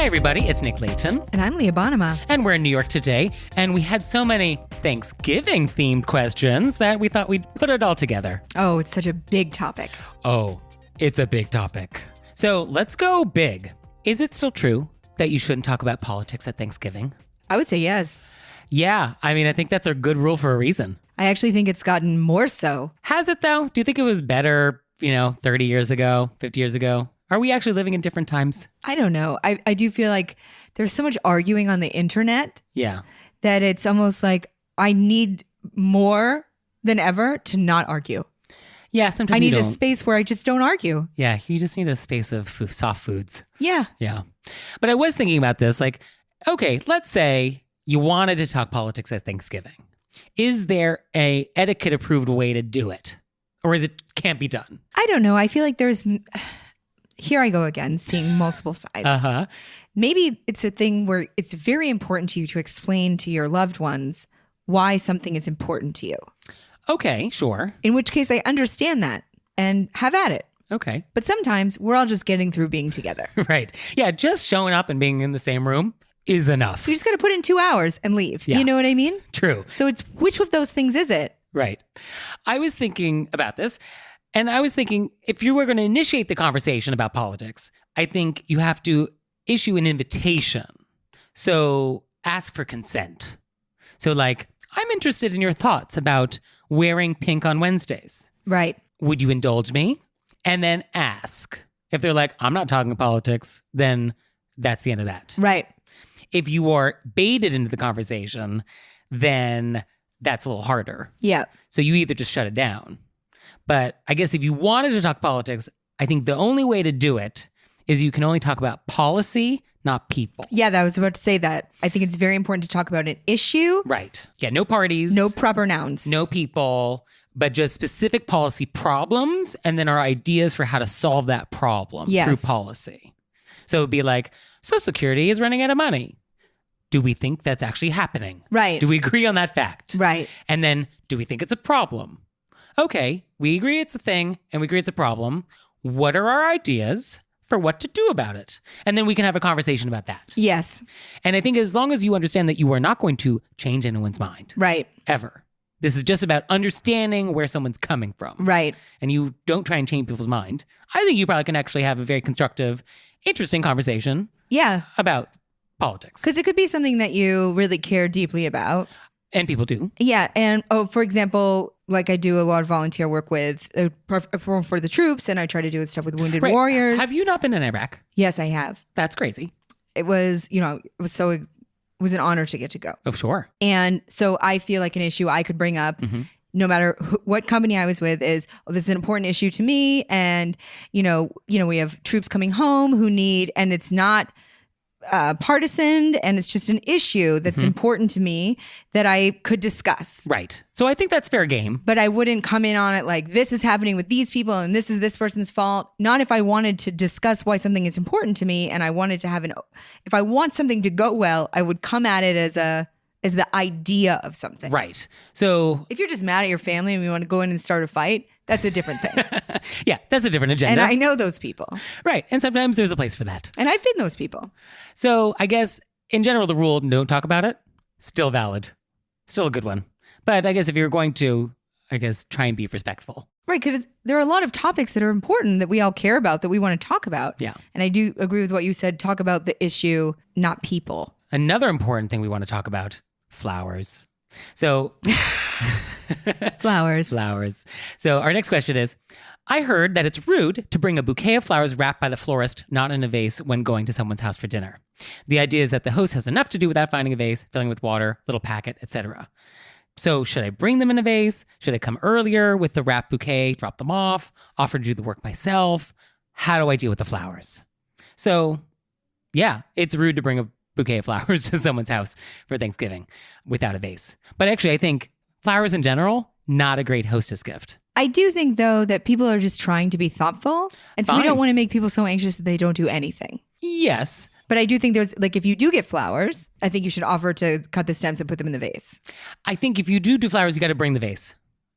Hi, everybody. It's Nick Layton. And I'm Leah Bonema. And we're in New York today. And we had so many Thanksgiving-themed questions that we thought we'd put it all together. Oh, it's such a big topic. Oh, it's a big topic. So let's go big. Is it still true that you shouldn't talk about politics at Thanksgiving? I would say yes. Yeah. I mean, I think that's a good rule for a reason. I actually think it's gotten more so. Has it, though? Do you think it was better, 30 years ago, 50 years ago? Are we actually living in different times? I don't know. I do feel like there's so much arguing on the internet. Yeah. That it's almost like I need more than ever to not argue. Yeah, sometimes I need a space where I just don't argue. Yeah, you just need a space of soft foods. Yeah. Yeah. But I was thinking about this, okay, let's say you wanted to talk politics at Thanksgiving. Is there a etiquette approved way to do it? Or is it can't be done? I don't know. I feel like there's... Here I go again, seeing multiple sides. Uh-huh. Maybe it's a thing where it's very important to you to explain to your loved ones why something is important to you. Okay, sure. In which case I understand that and have at it. Okay. But sometimes we're all just getting through being together. Right. Yeah, just showing up and being in the same room is enough. You just got to put in 2 hours and leave. Yeah. You know what I mean? True. So it's which of those things is it? Right. I was thinking about this. And I was thinking, if you were going to initiate the conversation about politics, I think you have to issue an invitation. So ask for consent. So I'm interested in your thoughts about wearing pink on Wednesdays. Right. Would you indulge me? And then ask. If they're like, I'm not talking politics, then that's the end of that. Right. If you are baited into the conversation, then that's a little harder. Yeah. So you either just shut it down. But I guess if you wanted to talk politics, I think the only way to do it is you can only talk about policy, not people. Yeah, I was about to say that. I think it's very important to talk about an issue. Right. Yeah, no parties. No proper nouns. No people, but just specific policy problems and then our ideas for how to solve that problem through policy. So it'd be like, Social Security is running out of money. Do we think that's actually happening? Right. Do we agree on that fact? Right. And then do we think it's a problem? Okay, we agree it's a thing and we agree it's a problem. What are our ideas for what to do about it? And then we can have a conversation about that. Yes. And I think as long as you understand that you are not going to change anyone's mind. Right. Ever. This is just about understanding where someone's coming from. Right. And you don't try and change people's mind. I think you probably can actually have a very constructive, interesting conversation. Yeah. About politics. Because it could be something that you really care deeply about. And people do. Yeah. And for example, I do a lot of volunteer work with for the troops, and I try to do stuff with wounded warriors. Have you not been in Iraq? Yes, I have. That's crazy. It was, it was an honor to get to go. Oh, sure. And so I feel like an issue I could bring up no matter what company I was with is, this is an important issue to me. And, we have troops coming home who need, and it's not partisan, and it's just an issue that's important to me that I could discuss. Right. So I think that's fair game. But I wouldn't come in on it like, this is happening with these people and this is this person's fault. Not if I wanted to discuss why something is important to me and I wanted to have if I want something to go well, I would come at it as the idea of something. Right. So if you're just mad at your family and you want to go in and start a fight, that's a different thing. Yeah, that's a different agenda. And I know those people. Right. And sometimes there's a place for that. And I've been those people. So I guess in general, the rule, don't talk about it, still valid. Still a good one. But I guess if you're going to, try and be respectful. Right. Because there are a lot of topics that are important that we all care about, that we want to talk about. Yeah. And I do agree with what you said. Talk about the issue, not people. Another important thing we want to talk about, flowers. So... Flowers. So our next question is, I heard that it's rude to bring a bouquet of flowers wrapped by the florist, not in a vase, when going to someone's house for dinner. The idea is that the host has enough to do without finding a vase, filling with water, little packet, etc. So should I bring them in a vase? Should I come earlier with the wrapped bouquet, drop them off, offer to do the work myself? How do I deal with the flowers? So yeah, it's rude to bring a bouquet of flowers to someone's house for Thanksgiving without a vase. But actually, I think flowers in general, not a great hostess gift. I do think, though, that people are just trying to be thoughtful. And so we don't want to make people so anxious that they don't do anything. Yes. But I do think there's, if you do get flowers, I think you should offer to cut the stems and put them in the vase. I think if you do flowers, you got to bring the vase.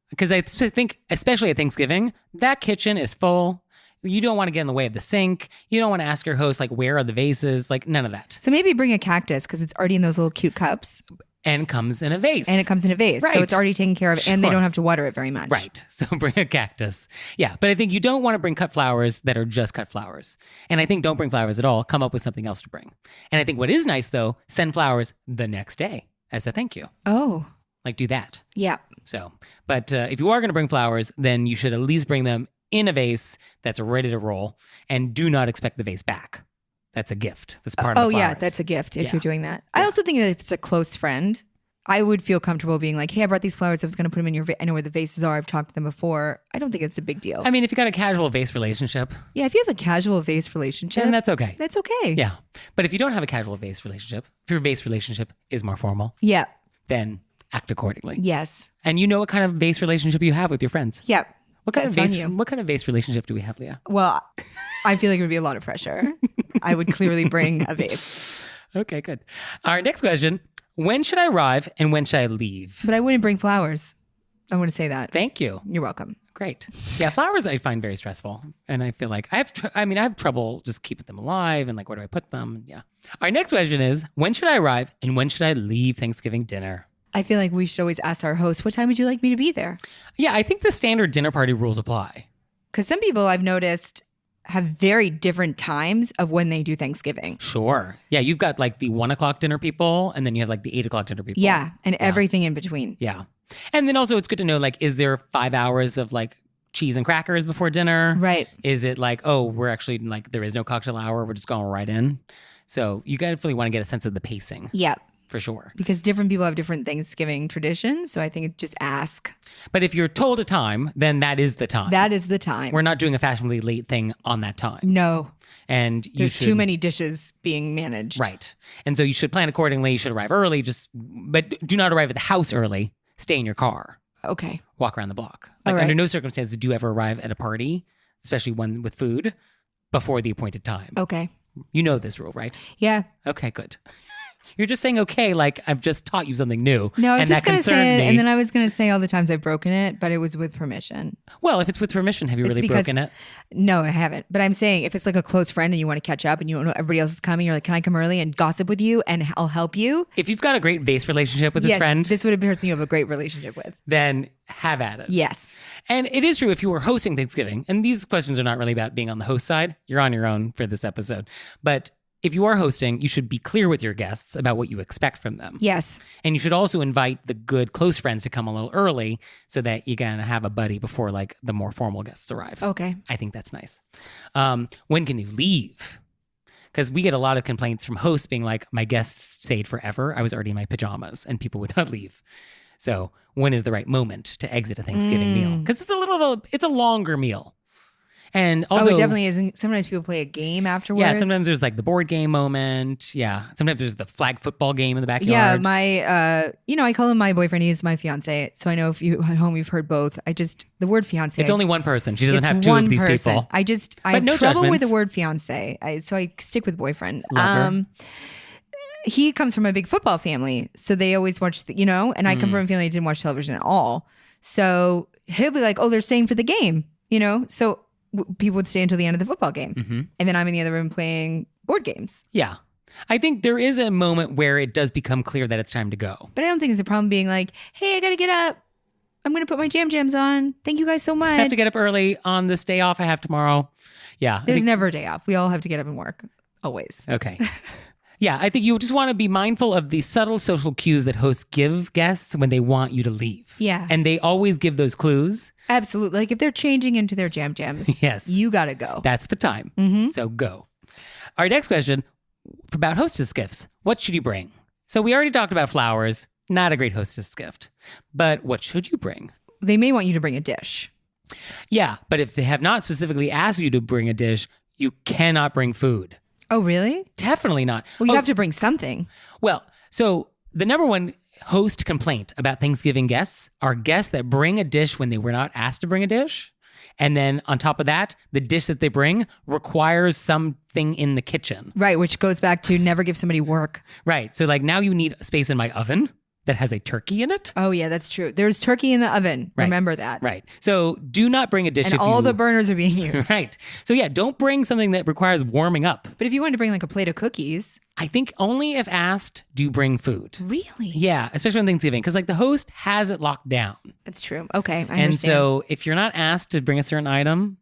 Because I think, especially at Thanksgiving, that kitchen is full. You don't want to get in the way of the sink. You don't want to ask your host, like, where are the vases? Like, none of that. So maybe bring a cactus because it's already in those little cute cups. And comes in a vase. And it comes in a vase. Right. So it's already taken care of and they don't have to water it very much. Right. So bring a cactus. Yeah. But I think you don't want to bring cut flowers that are just cut flowers. And I think don't bring flowers at all. Come up with something else to bring. And I think what is nice, though, send flowers the next day as a thank you. Oh. Like, do that. Yeah. So, but if you are going to bring flowers, then you should at least bring them in a vase that's ready to roll, and do not expect the vase back. That's a gift. That's part of the flowers. Yeah, that's a gift if you're doing that. I also think that if it's a close friend, I would feel comfortable being like, hey, I brought these flowers. I was going to put them in your vase. I know where the vases are. I've talked to them before. I don't think it's a big deal. I mean, if you got a casual vase relationship. Yeah, if you have a casual vase relationship. Then that's okay. That's okay. Yeah. But if you don't have a casual vase relationship, if your vase relationship is more formal. Yeah. Then act accordingly. Yes. And you know what kind of vase relationship you have with your friends. Yeah. What kind of vase relationship do we have, Leah? Well, I feel like it would be a lot of pressure. I would clearly bring a vase. Okay, good. Our next question. When should I arrive and when should I leave? But I wouldn't bring flowers. I want to say that. Thank you. You're welcome. Great. Yeah, flowers I find very stressful. And I feel like I have trouble just keeping them alive and like, where do I put them? Yeah. Our next question is, when should I arrive and when should I leave Thanksgiving dinner? I feel like we should always ask our host, what time would you like me to be there? Yeah, I think the standard dinner party rules apply. Because some people I've noticed have very different times of when they do Thanksgiving. Sure. Yeah, you've got like the 1 o'clock dinner people, and then you have like the 8 o'clock dinner people. Yeah, and everything in between. Yeah. And then also it's good to know, like, is there 5 hours of like cheese and crackers before dinner? Right. Is it like, oh, we're actually like, there is no cocktail hour, we're just going right in? So you definitely want to get a sense of the pacing. Yeah. For sure. Because different people have different Thanksgiving traditions. So I think just ask. But if you're told a time, then that is the time. That is the time. We're not doing a fashionably late thing on that time. No. And there's too many dishes being managed. Right. And so you should plan accordingly. You should arrive early, but do not arrive at the house early. Stay in your car. Okay. Walk around the block. Like under no circumstances do you ever arrive at a party, especially one with food, before the appointed time. Okay. You know this rule, right? Yeah. Okay, good. You're just saying okay, like I've just taught you something new. No, I was just going to say it, me. and then I was going to say all the times I've broken it, but it was with permission. Well, if it's with permission, have you really broken it? No, I haven't. But I'm saying if it's like a close friend and you want to catch up and you don't know everybody else is coming, you're like, can I come early and gossip with you and I'll help you? If you've got a great vase relationship with this friend. This would be a person you have a great relationship with. Then have at it. Yes. And it is true if you were hosting Thanksgiving, and these questions are not really about being on the host side. You're on your own for this episode. But if you are hosting, you should be clear with your guests about what you expect from them. Yes. And you should also invite the good close friends to come a little early so that you can have a buddy before like the more formal guests arrive. Okay. I think that's nice. When can you leave? Because we get a lot of complaints from hosts being like, my guests stayed forever. I was already in my pajamas and people would not leave. So when is the right moment to exit a Thanksgiving meal? Because it's a longer meal. And also, it definitely isn't. Sometimes people play a game afterwards. Yeah, sometimes there's like the board game moment. Yeah, sometimes there's the flag football game in the backyard. Yeah, I call him my boyfriend. He's my fiance. So I know if you at home you've heard both. The word fiance. It's only one person. She doesn't have two of these people. I have no trouble with the word fiance. So I stick with boyfriend. He comes from a big football family, so they always watch, and I come from a family that didn't watch television at all. So he'll be like, "Oh, they're staying for the game," So people would stay until the end of the football game. Mm-hmm. And then I'm in the other room playing board games. Yeah. I think there is a moment where it does become clear that it's time to go. But I don't think it's a problem being like, hey, I got to get up. I'm going to put my jams on. Thank you guys so much. I have to get up early on this day off I have tomorrow. Yeah. There's never a day off. We all have to get up and work. Always. Okay. Yeah, I think you just want to be mindful of the subtle social cues that hosts give guests when they want you to leave. Yeah. And they always give those clues. Absolutely. Like if they're changing into their jams, yes, you got to go. That's the time. Mm-hmm. So go. Our next question about hostess gifts. What should you bring? So we already talked about flowers. Not a great hostess gift. But what should you bring? They may want you to bring a dish. Yeah, but if they have not specifically asked you to bring a dish, you cannot bring food. Oh, really? Definitely not. Well, you have to bring something. Well, so the number one host complaint about Thanksgiving guests are guests that bring a dish when they were not asked to bring a dish. And then on top of that, the dish that they bring requires something in the kitchen. Right, which goes back to never give somebody work. Right. So like now you need space in my oven that has a turkey in it. Oh, yeah, that's true. There's turkey in the oven. Right. Remember that. Right. So do not bring a dish And if all you... the burners are being used. Right. So yeah, don't bring something that requires warming up. But if you wanted to bring like a plate of cookies. I think only if asked do you bring food. Really? Yeah, especially on Thanksgiving, because like the host has it locked down. That's true. Okay, I And understand. so if you're not asked to bring a certain item,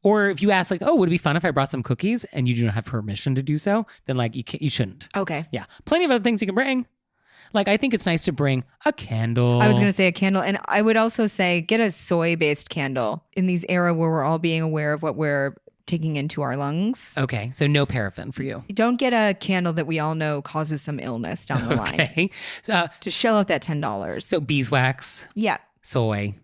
or if you ask like, oh, would it be fun if I brought some cookies and you do not have permission to do so, then like you shouldn't. Okay. Yeah, plenty of other things you can bring. Like I think it's nice to bring a candle. I was going to say a candle. And I would also say get a soy-based candle in these era where we're all being aware of what we're taking into our lungs. Okay, so no paraffin for you. Don't get a candle that we all know causes some illness down the line. Okay, so, Just shell out that $10. so beeswax, Yeah, soy.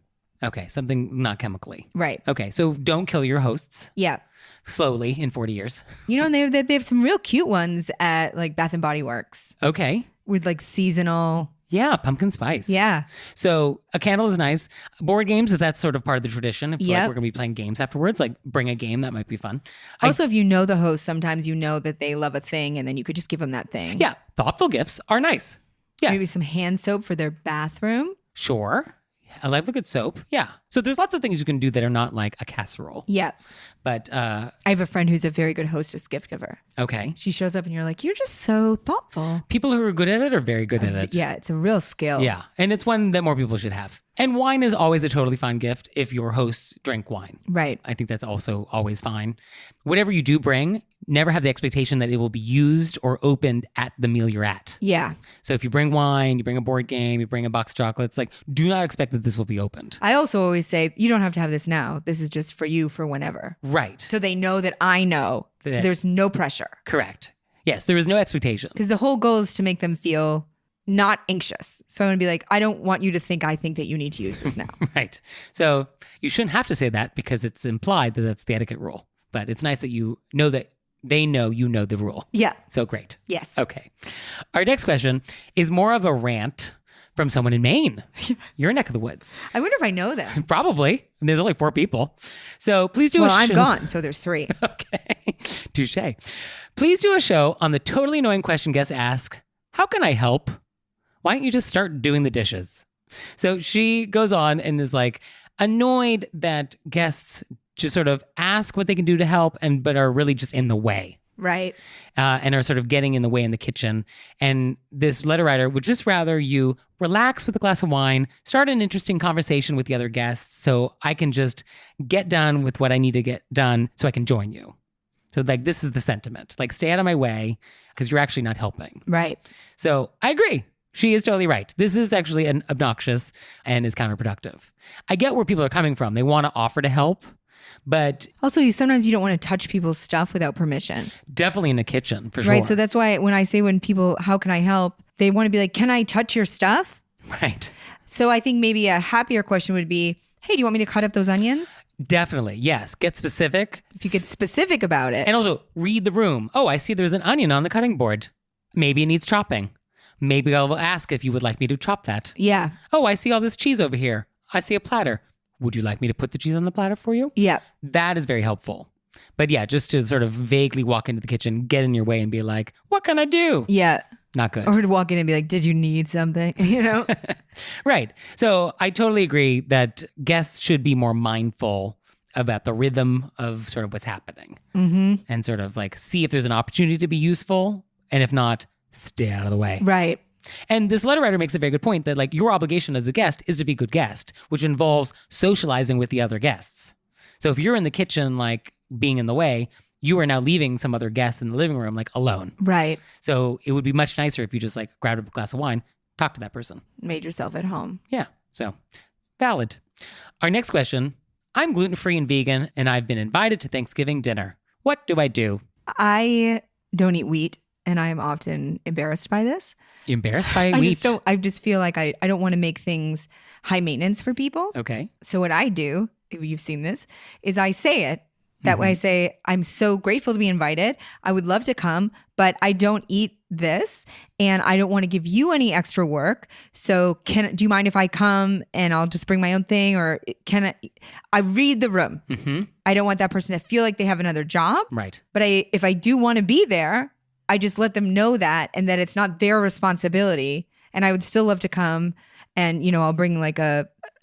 Okay, something not chemically. right. Okay, so don't kill your hosts Yeah. slowly in 40 years. You know, and they have some real cute ones at like Bath and Body Works Okay. with like seasonal. Yeah, pumpkin spice. Yeah. So a candle is nice. Board games, if that's sort of part of the tradition. If like, Yep. we're going to be playing games afterwards, like bring a game, that might be fun. Also, if you know the host, sometimes you know that they love a thing and then you could just give them that thing. Yeah, thoughtful gifts are nice. Yes. Maybe some hand soap for their bathroom. Sure. I like the good soap. Yeah. So there's lots of things you can do that are not like a casserole. Yeah. But I have a friend who's a very good hostess gift giver. okay. She shows up and you're like, you're just so thoughtful. People who are good at it are very good at it. Yeah, it's a real skill. Yeah. And it's one that more people should have. And wine is always a totally fine gift if your hosts drink wine. Right. I think that's also always fine. Whatever you do bring, never have the expectation that it will be used or opened at the meal you're at. Yeah. So if you bring wine, you bring a board game, you bring a box of chocolates, like do not expect that this will be opened. I also always say, you don't have to have this now. This is just for you for whenever. Right. So they know that I know. So Yeah. there's no pressure. Correct. Yes, there is no expectation. Because the whole goal is to make them feel not anxious. So I'm going to be like, I don't want you to think I think that you need to use this now. Right. So you shouldn't have to say that because it's implied that that's the etiquette rule. But it's nice that you know that they know you know the rule. Yeah. So great. Yes. Okay. Our next question is more of a rant from someone in Maine. Your neck of the woods. I wonder if I know them. Probably. And there's only 4 people. So please do Well, a I'm show. gone. So there's 3. Okay. Touche. Please do a show on the totally annoying question guests ask, how can I help? Why don't you just start doing the dishes? So she goes on and is like annoyed that guests just sort of ask what they can do to help but are really just in the way. Right. And are sort of getting in the way in the kitchen. And this letter writer would just rather you relax with a glass of wine, start an interesting conversation with the other guests so I can just get done with what I need to get done so I can join you. So like this is the sentiment. Like stay out of my way because you're actually not helping. Right. So I agree. She is totally right. This is actually an obnoxious and is counterproductive. I get where people are coming from. They want to offer to help, but Also, sometimes you don't want to touch people's stuff without permission. definitely in the kitchen for sure. Right. So that's why when I say when people, how can I help? They want to be like, can I touch your stuff? Right. So I think maybe a happier question would be, hey, do you want me to cut up those onions? Definitely. Yes. Get specific. If you get specific about it. And also read the room. Oh, I see there's an onion on the cutting board. Maybe it needs chopping. Maybe I will ask if you would like me to chop that. Yeah. Oh, I see all this cheese over here. I see a platter. Would you like me to put the cheese on the platter for you? Yeah. That is very helpful. But yeah, just to sort of vaguely walk into the kitchen, get in your way and be like, what can I do? Yeah. Not good. Or to walk in and be like, did you need something? You know? Right. So I totally agree that guests should be more mindful about the rhythm of sort of what's happening and sort of like see if there's an opportunity to be useful. And if not, stay out of the way. Right. And this letter writer makes a very good point that like your obligation as a guest is to be a good guest, which involves socializing with the other guests. So if you're in the kitchen, like being in the way, you are now leaving some other guests in the living room, like alone. Right. So it would be much nicer if you just like grabbed a glass of wine, talk to that person. Made yourself at home. Yeah. So valid. Our next question. I'm gluten-free and vegan, and I've been invited to Thanksgiving dinner. What do I do? I don't eat wheat, and I am often embarrassed by this. You embarrassed by I wheat? I just feel like I don't want to make things high maintenance for people. Okay. So what I do, if you've seen this, is I say it. That way I say, I'm so grateful to be invited. I would love to come, but I don't eat this and I don't want to give you any extra work. So do you mind if I come and I'll just bring my own thing, or I read the room. I don't want that person to feel like they have another job. Right. But if I do want to be there, I just let them know that, and that it's not their responsibility. and I would still love to come, and I'll bring like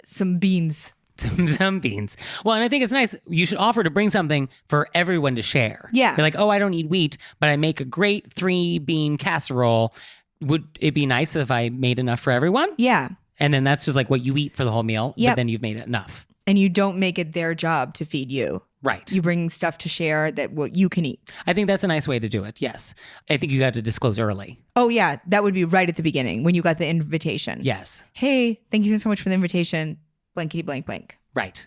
some beans. Some beans. Well, and I think it's nice. You should offer to bring something for everyone to share. Yeah. Be like, oh, I don't eat wheat, but I make a great 3-bean casserole. Would it be nice if I made enough for everyone? Yeah. And then that's just like what you eat for the whole meal. Yep. But then you've made it enough. And you don't make it their job to feed you. Right. You bring stuff to share that you can eat. I think that's a nice way to do it. Yes. I think you got to disclose early. Oh, yeah. That would be right at the beginning when you got the invitation. Yes. Hey, thank you so much for the invitation. Blankety blank blank. Right.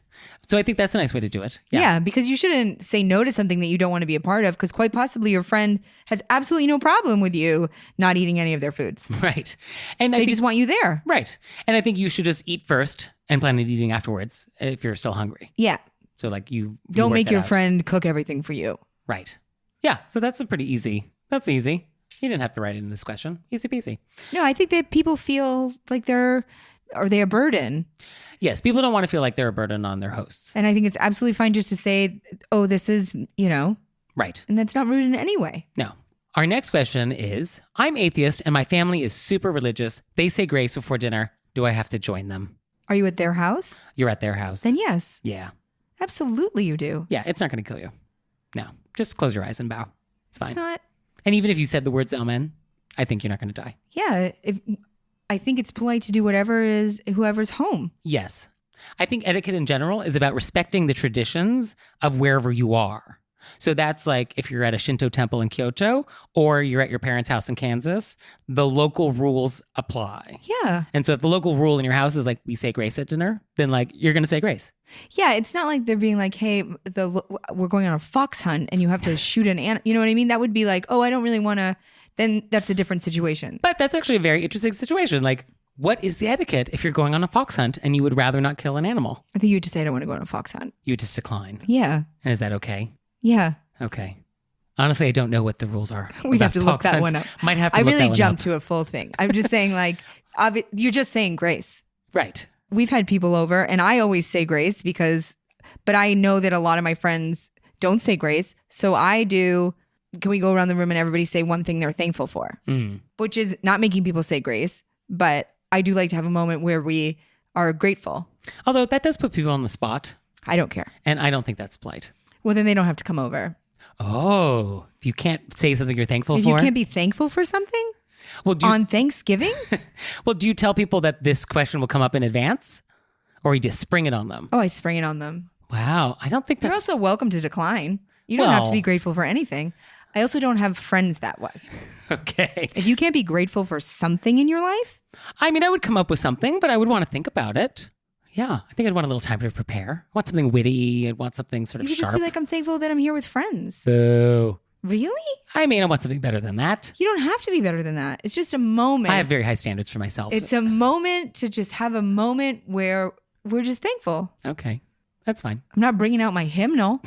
So I think that's a nice way to do it. Yeah, because you shouldn't say no to something that you don't want to be a part of, because quite possibly your friend has absolutely no problem with you not eating any of their foods. Right. And they just want you there. Right. And I think you should just eat first and plan on eating afterwards if you're still hungry. Yeah. So like you don't work make that your out. friend cook everything for you. Right. Yeah. So that's a pretty easy. That's easy. You didn't have to write it in this question. Easy peasy. No, I think that people feel like they're a burden. Yes, people don't want to feel like they're a burden on their hosts. And I think it's absolutely fine just to say, oh, this is, Right. And that's not rude in any way. No. Our next question is, I'm atheist and my family is super religious. They say grace before dinner. Do I have to join them? Are you at their house? You're at their house. Then yes. Yeah. Absolutely you do. Yeah, it's not going to kill you. No. Just close your eyes and bow. It's fine. It's not. And even if you said the words amen, I think you're not going to die. Yeah. I think it's polite to do whatever is whoever's home. Yes. I think etiquette in general is about respecting the traditions of wherever you are. So that's like if you're at a Shinto temple in Kyoto or you're at your parents' house in Kansas, the local rules apply. Yeah. And so if the local rule in your house is like, we say grace at dinner, then like you're going to say grace. Yeah. It's not like they're being like, hey, we're going on a fox hunt and you have to shoot an animal. You know what I mean? That would be like, oh, I don't really want to. Then that's a different situation. But that's actually a very interesting situation. Like, what is the etiquette if you're going on a fox hunt and you would rather not kill an animal? I think you would just say, I don't want to go on a fox hunt. You would just decline. Yeah. And is that okay? Yeah. Okay. Honestly, I don't know what the rules are. We'd have to look that one up. Might have to I look really that one jumped up. to a full thing. I'm just saying, like, you're just saying grace. Right. We've had people over and I always say grace but I know that a lot of my friends don't say grace. So I do. Can we go around the room and everybody say one thing they're thankful for? Which is not making people say grace, but I do like to have a moment where we are grateful. Although that does put people on the spot. I don't care. And I don't think that's polite. Well, then they don't have to come over. Oh, you can't say something you're thankful If for? you can't be thankful for something well, on Thanksgiving? Well, do you tell people that this question will come up in advance? Or you just spring it on them? Oh, I spring it on them. Wow. I don't think that's... You're also welcome to decline. You don't have to Well- be grateful for anything. I also don't have friends that way. Okay. If you can't be grateful for something in your life, I mean, I would come up with something, but I would want to think about it. Yeah. I think I'd want a little time to prepare. I want something witty. I'd want something sort you of could sharp. just be like, I'm thankful that I'm here with friends. Boo. Really? I mean, I want something better than that. You don't have to be better than that. It's just a moment. I have very high standards for myself. It's a moment to just have a moment where we're just thankful. Okay. That's fine. I'm not bringing out my hymnal.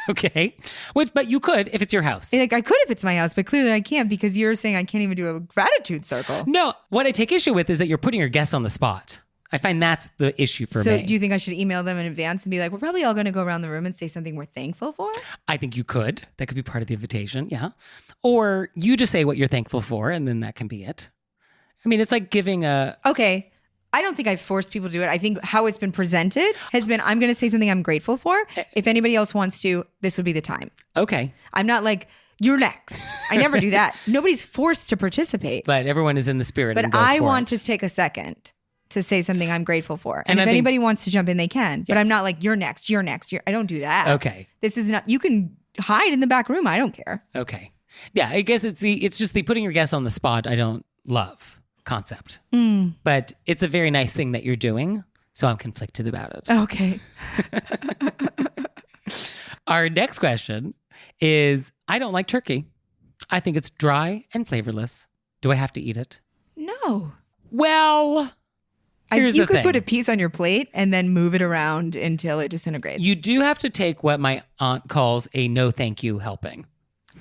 Okay. But you could if it's your house. I could if it's my house, but clearly I can't because you're saying I can't even do a gratitude circle. No, what I take issue with is that you're putting your guest on the spot. I find that's the issue for me. So do you think I should email them in advance and be like, we're probably all going to go around the room and say something we're thankful for? I think you could. That could be part of the invitation. Yeah. Or you just say what you're thankful for and then that can be it. I mean, it's like giving a... Okay. I don't think I've forced people to do it. I think how it's been presented has been, I'm going to say something I'm grateful for. If anybody else wants to, this would be the time. Okay. I'm not like, you're next. I never do that. Nobody's forced to participate. But everyone is in the spirit But and goes I for want it. to take a second to say something I'm grateful for. And I if think- anybody wants to jump in, they can. But Yes. I'm not like, you're next. I don't do that. Okay. This is not, you can hide in the back room. I don't care. Okay. Yeah, I guess it's just the putting your guest on the spot I don't love concept. But it's a very nice thing that you're doing. So I'm conflicted about it. Okay. Our next question is, I don't like turkey. I think it's dry and flavorless. Do I have to eat it? No. Well, here's you the could thing. put a piece on your plate and then move it around until it disintegrates. You do have to take what my aunt calls a no thank you helping.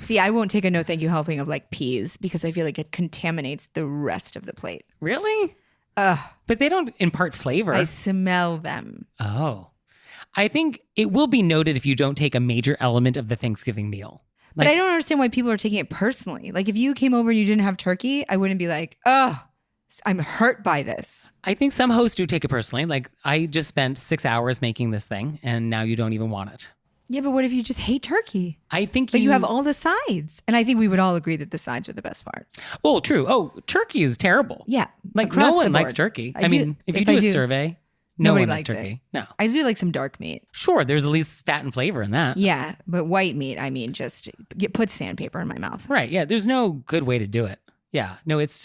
See, I won't take a no thank you helping of like peas because I feel like it contaminates the rest of the plate. Really? Ugh, But they don't impart flavor. I smell them. Oh. I think it will be noted if you don't take a major element of the Thanksgiving meal. But I don't understand why people are taking it personally. Like if you came over and you didn't have turkey, I wouldn't be like, oh, I'm hurt by this. I think some hosts do take it personally. Like, I just spent 6 hours making this thing, and now you don't even want it. Yeah, but what if you just hate turkey? I think But you have all the sides. And I think we would all agree that the sides are the best part. Oh, true. Oh, turkey is terrible. Yeah. Like, across no one the likes board. turkey. I I do- mean, if you if do I a do, survey, no nobody one likes likes turkey. it. No. I do like some dark meat. Sure, there's at least fat and flavor in that. Yeah, but white meat, I mean, just put sandpaper in my mouth. Right. Yeah. There's no good way to do it. Yeah. No, it's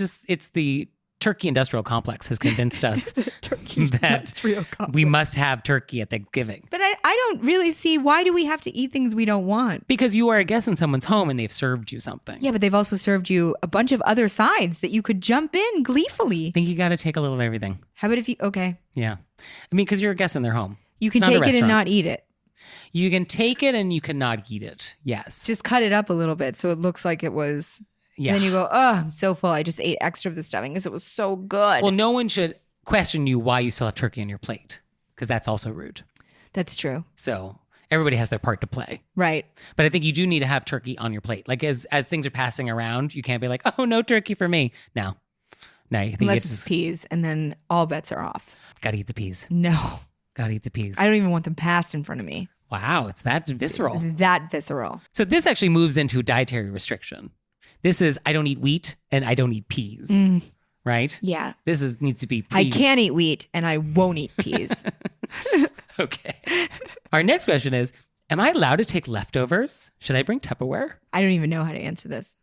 the turkey industrial complex has convinced us Turkey that industrial complex. we must have turkey at Thanksgiving. But I don't really see, why do we have to eat things we don't want? Because you are a guest in someone's home and they've served you something. Yeah, but they've also served you a bunch of other sides that you could jump in gleefully. I think you got to take a little of everything. How about if you, okay, Yeah. I mean, because you're a guest in their home. you can It's not a take it and restaurant. not eat it. You can take it and you cannot eat it. Yes. Just cut it up a little bit so it looks like it was. Yeah. And then you go, oh, I'm so full. I just ate extra of the stuffing because it was so good. Well, no one should question you why you still have turkey on your plate, because that's also rude. That's true. So everybody has their part to play. Right. But I think you do need to have turkey on your plate. Like, as things are passing around, you can't be like, oh, no turkey for me. No. I think Unless you it's just peas, and then all bets are off. gotta eat the peas. No, Gotta eat the peas. I don't even want them passed in front of me. Wow, it's that visceral. That visceral. So this actually moves into dietary restriction. This is, I don't eat wheat and I don't eat peas, right? Yeah. This needs to be I can't eat wheat and I won't eat peas. Okay. Our next question is, am I allowed to take leftovers? Should I bring Tupperware? I don't even know how to answer this.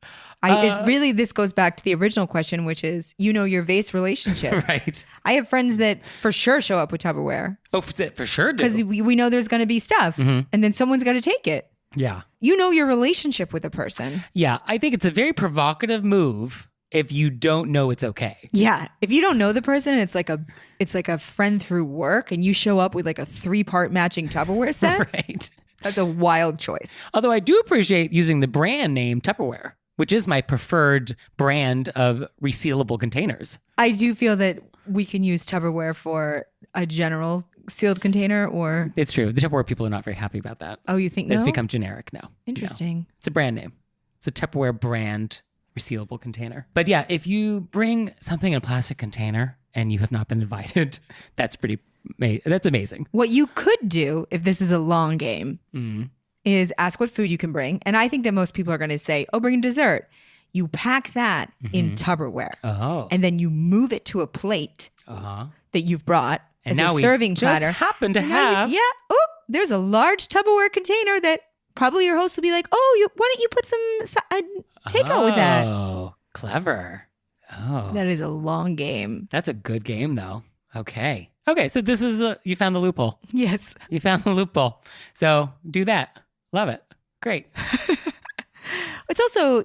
This goes back to the original question, which is, your vase relationship. Right. I have friends that for sure show up with Tupperware Oh, for sure do. because we know there's going to be stuff and then someone's got to take it. Yeah. You know your relationship with a person. Yeah, I think it's a very provocative move if you don't know it's okay. Yeah. If you don't know the person, it's like a friend through work and you show up with like a 3-part matching Tupperware set. Right. That's a wild choice. Although I do appreciate using the brand name Tupperware, which is my preferred brand of resealable containers. I do feel that we can use Tupperware for a general sealed container or... It's true. The Tupperware people are not very happy about that. Oh, you think It's no? become generic now. Interesting. No. It's a brand name. It's a Tupperware brand resealable container. But yeah, if you bring something in a plastic container and you have not been invited, that's amazing. What you could do, if this is a long game, is ask what food you can bring. And I think that most people are going to say, oh, bring a dessert. You pack that in Tupperware. Oh. And then you move it to a plate that you've brought And as now a we serving just platter. happen to And now have... yeah. Oh, there's a large Tupperware container that probably your host will be like, oh, why don't you put some takeout with that? Oh, clever. Oh. That is a long game. That's a good game, though. Okay. Okay, so this is, you found the loophole. Yes. You found the loophole. So do that. Love it. Great. It's also,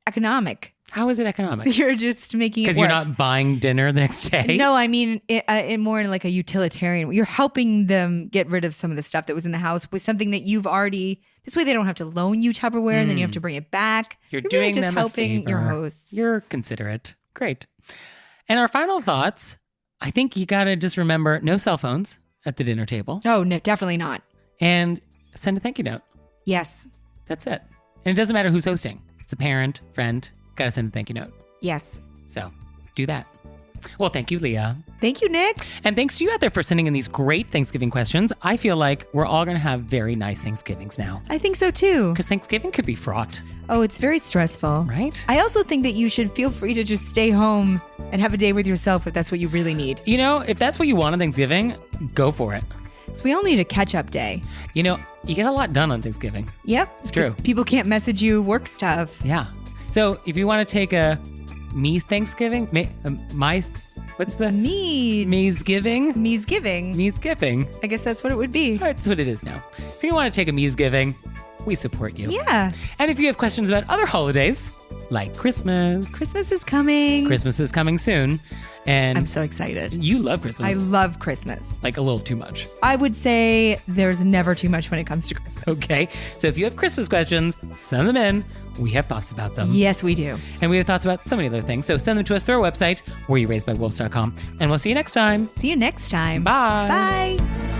economic. How is it economic? You're just making it Because work. you're not buying dinner the next day? No, I mean, it more in like a utilitarian. You're helping them get rid of some of the stuff that was in the house with something that you've already. This way, they don't have to loan you Tupperware and then you have to bring it back. You're really doing just them a helping your favor. hosts. You're considerate. Great. And our final thoughts, I think you got to just remember no cell phones at the dinner table Oh no, definitely not. and send a thank you note. Yes, That's it. And it doesn't matter who's hosting. It's a parent, friend, got to send a thank you note. yes. So do that. Well, thank you, Leah. Thank you, Nick. And thanks to you out there for sending in these great Thanksgiving questions. I feel like we're all going to have very nice Thanksgivings now. I think so too. Because Thanksgiving could be fraught, Oh, it's very stressful. right? I also think that you should feel free to just stay home and have a day with yourself if that's what you really need. You know, if that's what you want on Thanksgiving, go for it. So we all need a catch-up day. You know, you get a lot done on Thanksgiving. Yep. It's true. People can't message you work stuff. Yeah. So if you want to take a me Thanksgiving, what's the me's giving? Me's giving. Me's giving. I guess that's what it would be. All right, that's what it is now. If you want to take a me's giving, we support you. Yeah. And if you have questions about other holidays, like Christmas. Christmas is coming. Christmas is coming soon. And I'm so excited. you love Christmas. I love Christmas. Like a little too much. I would say there's never too much when it comes to Christmas. Okay. So if you have Christmas questions, send them in. We have thoughts about them. Yes, we do. And we have thoughts about so many other things. So send them to us through our website, wereyouRaisedbywolves.com. And we'll see you next time. See you next time. Bye. Bye.